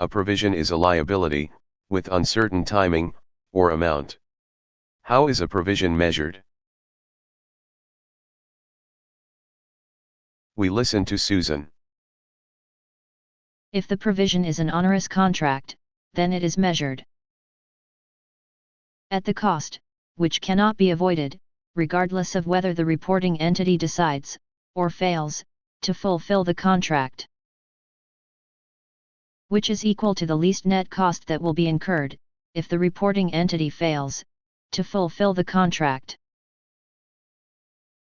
A provision is a liability, with uncertain timing, or amount. How is a provision measured? We listen to Susan. If the provision is an onerous contract, then it is measured at the cost, which cannot be avoided, regardless of whether the reporting entity decides, or fails, to fulfill the contract, which is equal to the least net cost that will be incurred, if the reporting entity fails, to fulfill the contract,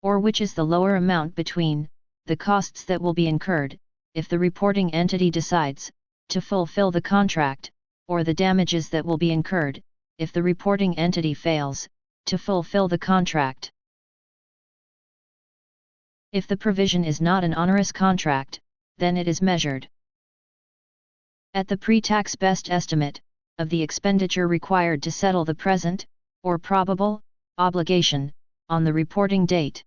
or which is the lower amount between, the costs that will be incurred, if the reporting entity decides, to fulfill the contract, or the damages that will be incurred, if the reporting entity fails, to fulfill the contract. If the provision is not an onerous contract, then it is measured at the pre-tax best estimate of the expenditure required to settle the present, or probable, obligation, on the reporting date.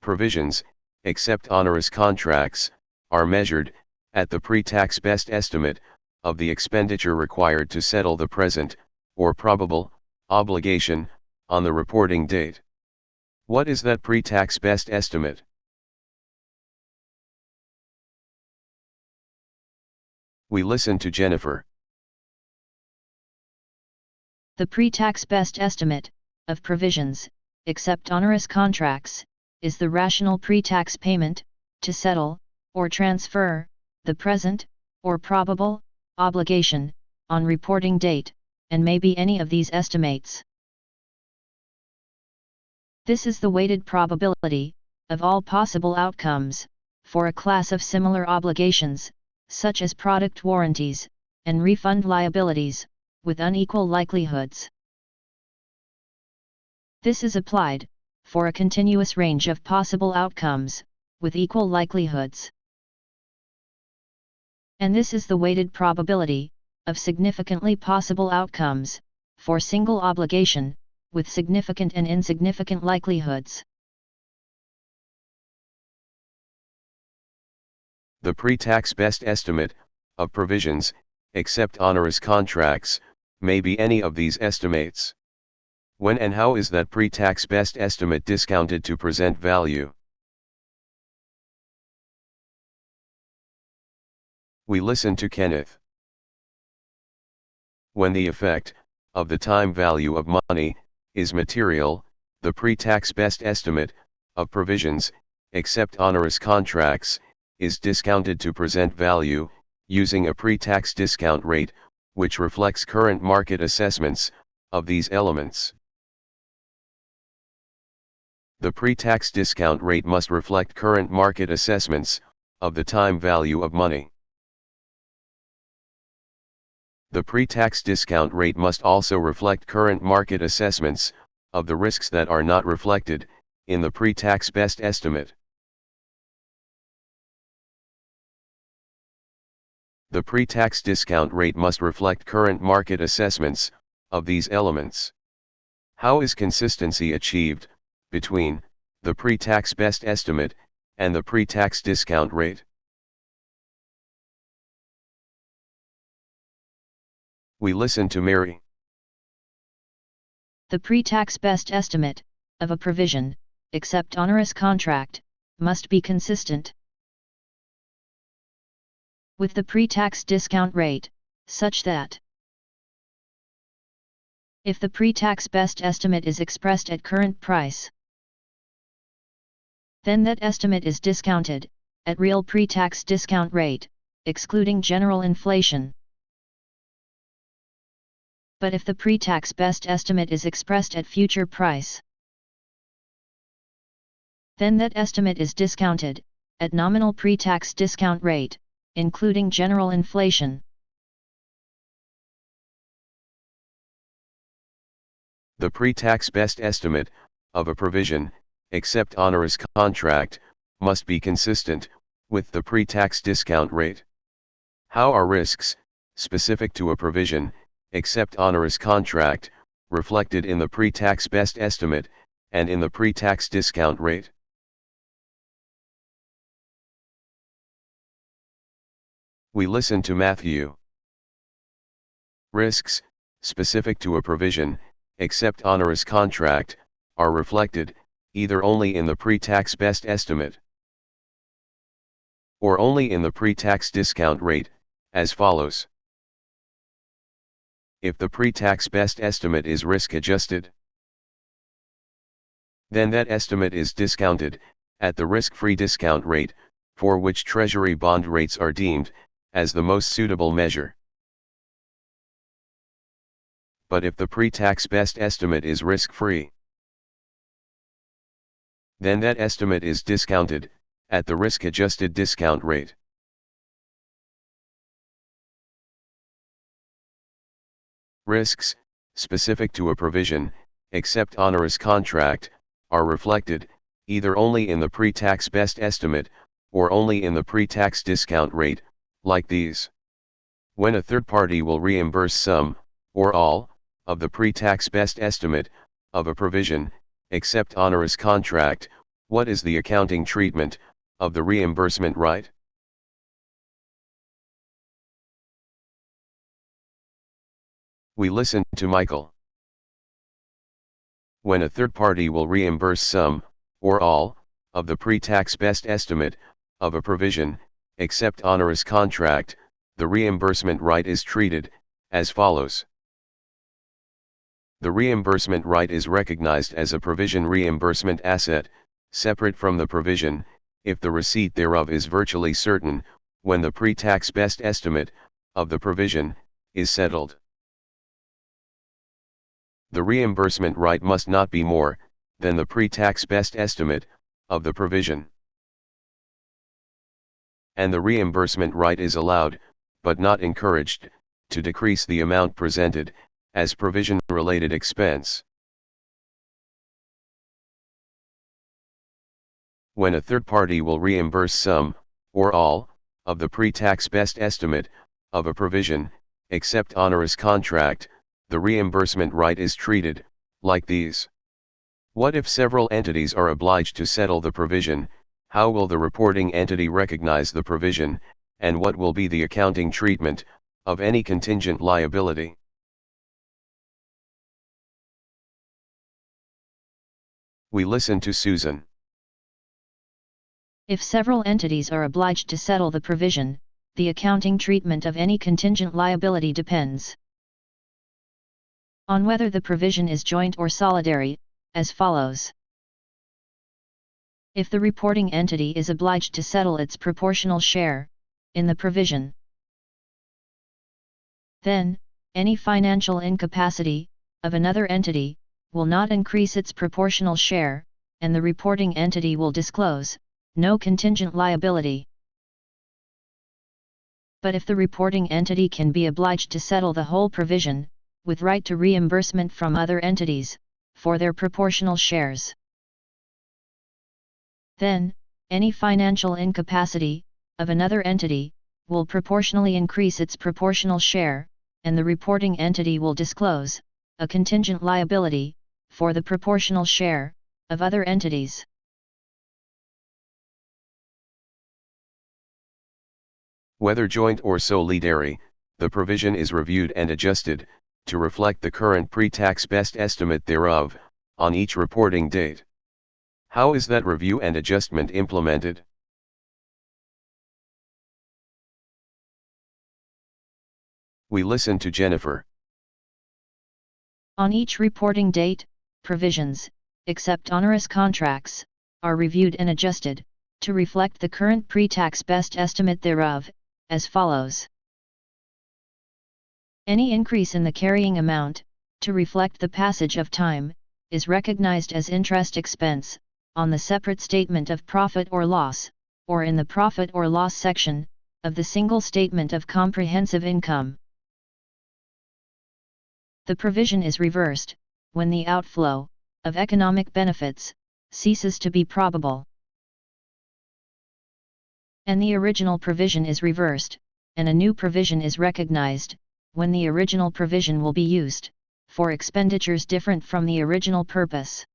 Provisions, except onerous contracts, are measured at the pre-tax best estimate of the expenditure required to settle the present, or probable, obligation, on the reporting date. What is that pre-tax best estimate? We listen to Jennifer. The pre-tax best estimate of provisions, except onerous contracts, is the rational pre-tax payment to settle, or transfer, the present, or probable, obligation, on reporting date, and may be any of these estimates. This is the weighted probability of all possible outcomes for a class of similar obligations, such as product warranties and refund liabilities, with unequal likelihoods. This is applied for a continuous range of possible outcomes with equal likelihoods. And this is the weighted probability of significantly possible outcomes for single obligation with significant and insignificant likelihoods. The pre-tax best estimate of provisions, except onerous contracts, may be any of these estimates. When and how is that pre-tax best estimate discounted to present value? We listen to Kenneth. When the effect of the time value of money is material, the pre-tax best estimate of provisions, except onerous contracts, is discounted to present value, using a pre-tax discount rate, which reflects current market assessments of these elements. The pre-tax discount rate must reflect current market assessments of the time value of money. The pre-tax discount rate must also reflect current market assessments of the risks that are not reflected in the pre-tax best estimate. The pre-tax discount rate must reflect current market assessments of these elements. How is consistency achieved between the pre-tax best estimate and the pre-tax discount rate? We listen to Mary. The pre-tax best estimate of a provision, except onerous contract, must be consistent with the pre-tax discount rate, such that if the pre-tax best estimate is expressed at current price, then that estimate is discounted at real pre-tax discount rate, excluding general inflation. But if the pre-tax best estimate is expressed at future price, then that estimate is discounted at nominal pre-tax discount rate, including general inflation. The pre-tax best estimate of a provision, except onerous contract, must be consistent with the pre-tax discount rate. How are risks specific to a provision, except onerous contract, reflected in the pre-tax best estimate and in the pre-tax discount rate? We listen to Matthew. Risks, specific to a provision, except onerous contract, are reflected, either only in the pre-tax best estimate, or only in the pre-tax discount rate, as follows. If the pre-tax best estimate is risk-adjusted, then that estimate is discounted, at the risk-free discount rate, for which Treasury bond rates are deemed, as the most suitable measure. But if the pre-tax best estimate is risk-free, then that estimate is discounted, at the risk-adjusted discount rate. Risks, specific to a provision, except onerous contract, are reflected, either only in the pre-tax best estimate, or only in the pre-tax discount rate, like these. When a third party will reimburse some, or all, of the pre-tax best estimate, of a provision, except onerous contract, what is the accounting treatment, of the reimbursement right? We listen to Michael. When a third party will reimburse some, or all, of the pre-tax best estimate, of a provision, except onerous contract, the reimbursement right is treated, as follows. The reimbursement right is recognized as a provision reimbursement asset, separate from the provision, if the receipt thereof is virtually certain, when the pre-tax best estimate, of the provision, is settled. The reimbursement right must not be more, than the pre-tax best estimate, of the provision. And the reimbursement right is allowed, but not encouraged, to decrease the amount presented, as provision-related expense. When a third party will reimburse some, or all, of the pre-tax best estimate, of a provision, except onerous contract, the reimbursement right is treated, like these. What if several entities are obliged to settle the provision? How will the reporting entity recognize the provision, and what will be the accounting treatment, of any contingent liability? We listen to Susan. If several entities are obliged to settle the provision, the accounting treatment of any contingent liability depends on whether the provision is joint or solidary, as follows. If the reporting entity is obliged to settle its proportional share, in the provision, then, any financial incapacity, of another entity, will not increase its proportional share, and the reporting entity will disclose no contingent liability. But if the reporting entity can be obliged to settle the whole provision, with right to reimbursement from other entities, for their proportional shares, then, any financial incapacity, of another entity, will proportionally increase its proportional share, and the reporting entity will disclose a contingent liability, for the proportional share, of other entities. Whether joint or solidary, the provision is reviewed and adjusted, to reflect the current pre-tax best estimate thereof, on each reporting date. How is that review and adjustment implemented? We listen to Jennifer. On each reporting date, provisions, except onerous contracts, are reviewed and adjusted, to reflect the current pre-tax best estimate thereof, as follows. Any increase in the carrying amount, to reflect the passage of time, is recognized as interest expense, on the separate statement of profit or loss, or in the profit or loss section, of the single statement of comprehensive income. The provision is reversed, when the outflow, of economic benefits, ceases to be probable. And the original provision is reversed, and a new provision is recognized, when the original provision will be used, for expenditures different from the original purpose.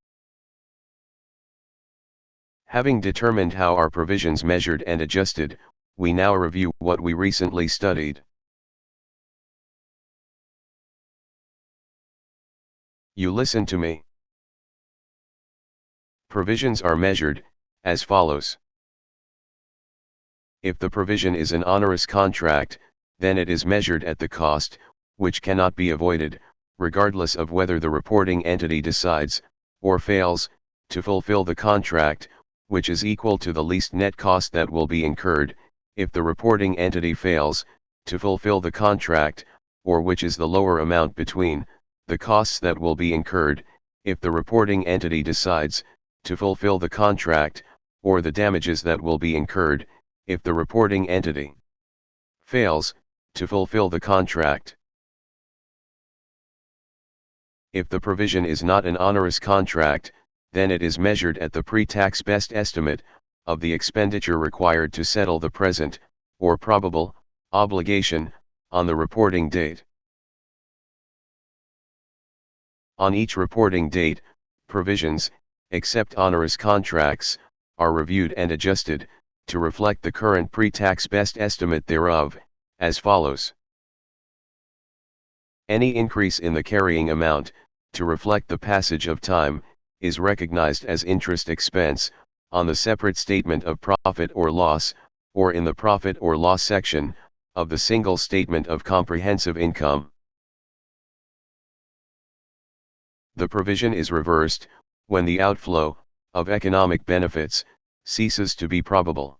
Having determined how are provisions measured and adjusted, we now review what we recently studied. You listen to me. Provisions are measured, as follows. If the provision is an onerous contract, then it is measured at the cost, which cannot be avoided, regardless of whether the reporting entity decides, or fails, to fulfill the contract, which is equal to the least net cost that will be incurred, if the reporting entity fails, to fulfill the contract, or which is the lower amount between, the costs that will be incurred, if the reporting entity decides, to fulfill the contract, or the damages that will be incurred, if the reporting entity fails, to fulfill the contract. If the provision is not an onerous contract, then it is measured at the pre-tax best estimate of the expenditure required to settle the present, or probable, obligation, on the reporting date. On each reporting date, provisions, except onerous contracts, are reviewed and adjusted, to reflect the current pre-tax best estimate thereof, as follows. Any increase in the carrying amount, to reflect the passage of time, is recognized as interest expense, on the separate statement of profit or loss, or in the profit or loss section, of the single statement of comprehensive income. The provision is reversed, when the outflow, of economic benefits, ceases to be probable.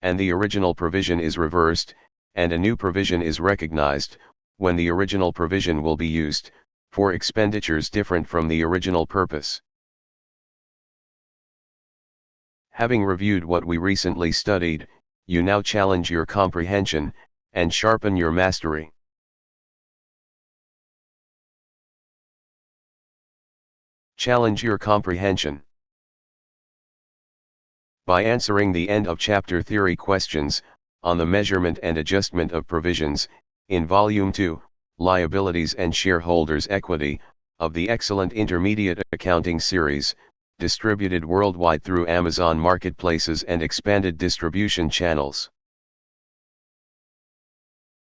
And the original provision is reversed, and a new provision is recognized, when the original provision will be used, for expenditures different from the original purpose. Having reviewed what we recently studied, you now challenge your comprehension, and sharpen your mastery. Challenge your comprehension. By answering the end of chapter theory questions, on the measurement and adjustment of provisions, in Volume 2, Liabilities and Shareholders Equity, of the excellent Intermediate Accounting series, distributed worldwide through Amazon marketplaces and expanded distribution channels.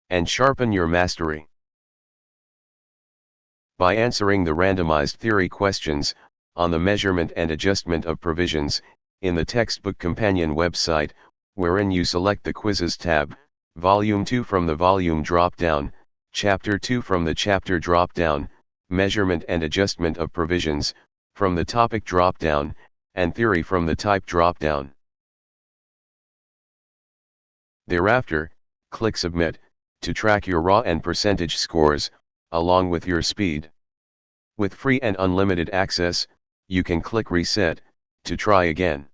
And sharpen your mastery. By answering the randomized theory questions, on the measurement and adjustment of provisions, in the textbook companion website, wherein you select the Quizzes tab, Volume 2 from the Volume drop-down, Chapter 2 from the Chapter drop-down, Measurement and Adjustment of Provisions, from the Topic drop-down, and Theory from the Type drop-down. Thereafter, click Submit, to track your raw and percentage scores, along with your speed. With free and unlimited access, you can click Reset, to try again.